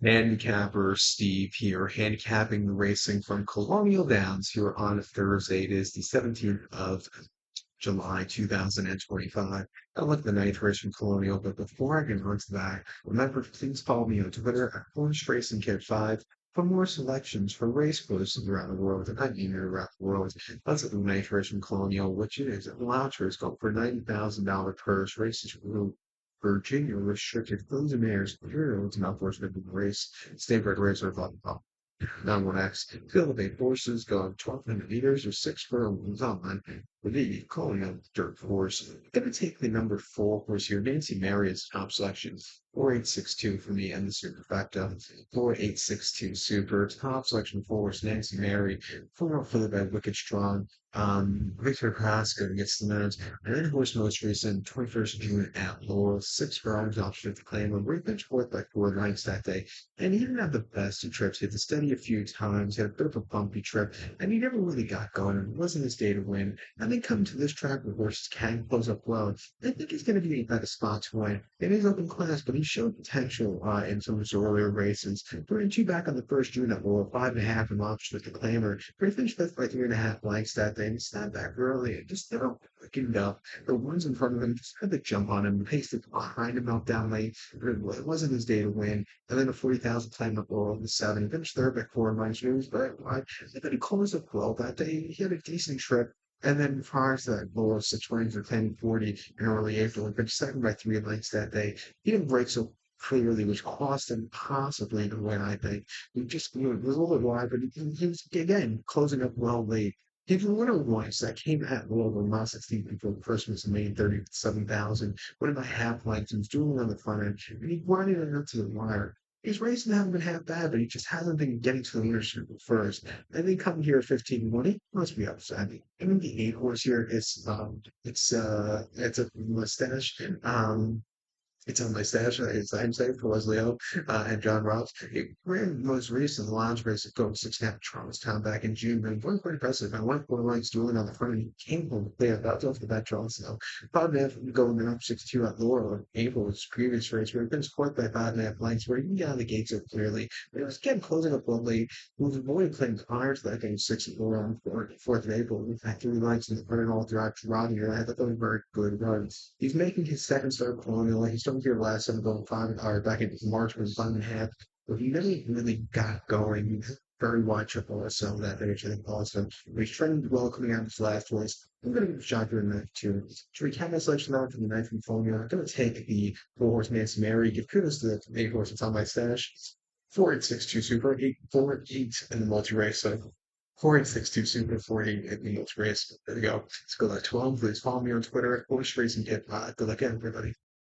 Handicapper Steve here, handicapping the racing from Colonial Downs here on Thursday. It is the 17th of July 2025. I look at the ninth race from Colonial, but before I get onto that, remember to please follow me on Twitter at Horse Racing Kid 5 for more selections for race courses around the world, and I mean around the world. Let's look at the ninth race from Colonial, which is a voucher going for $90,000 purse. Races Virginia restricted those mares, heroes, and unfortunately race, standard race or volleyball. Now one X, field of eight horses going 1,200 meters or 6 furlongs on with the calling out dirt horse. Gonna take the number 4 horse here. Nancy Mary is top selection. 4862 for me and the superfecta. 4862 super. Top selection 4 horse Nancy Mary. 4 for the bed, Wicked Strong. Victor Kraska gets the minutes. And then horse most recent, 21st of June at Laurel. 6 furlongs option to claim. And refinished fourth by 4 lengths that day. And he didn't have the best of trips. He had to steady a few times. He had a bit of a bumpy trip. And he never really got going. It wasn't his day to win. And then come to this track where horses can close up well. I think he's going to be in a better spot to win. It is open class, but he showed potential in some of his earlier races. Throwing two back on the first June at Laurel, 5.5 and option with the claimer. But he finished fifth by 3.5 lengths that day. And he snapped back early and just never quickened up. The ones in front of him just had to jump on him, paced it behind him out down late. It wasn't his day to win. And then a 40,000 claim up Laurel in the 7. He finished third by 4 lengths. It was very wide. But he closed up well that day. He had a decent trip. And then prior to that, Laurel 6 wins for 10-40 in early April. He finished second by 3 lengths that day. He didn't break so clearly, which cost him possibly the win, I think. He just it was a little bit wide, but he was, again, closing up well late. He had a winner once that came at Louisville, not 16 before Christmas and made 37,000, winning by half lengths, and was doing it on the front end, and he wanted it up to the wire. His racing haven't been half bad, but he just hasn't been getting to the winner's circle first. And then coming here at 15-1, he must be upset. I mean, the 8 horse here is it's a mustache. It's on my stash. It's I'm safe for Wesley and John Ross. It ran most recent the launch race at Gold 6.5 Charlestown back in June. And was quite impressive. I went 4 lengths dueling on the front and he came home clear. That was off the bat Charlestown. 5.5 going up 6-2 at Laurel in April, his previous race, where he finished fourth by 5.5 lengths, where he can get out of the gates so clearly. But it was again closing up well late. He was avoiding playing prior to that game 6-4 on 4th of April. In fact, 3 lengths in the front and all throughout Rodney. I thought that was a very good run. He's making his second start at Colonial. He's starting here last 7 or back in March was 5.5. But he never really got going. Very wide triple so that age, I think, also. But he's trending well coming out of his last race. I'm going to give a shot doing that too. To recap my selection now from the ninth from Colonial, I'm going to take the 4 horse Nancy Mary, give kudos to the 8 horse that's on my stash. 4862 Super, 848 in the multi race. So 4862 Super, 48 in the multi race. There we go. Let's go to 12. Please follow me on Twitter at Horse Racing Kid. Good luck, everybody.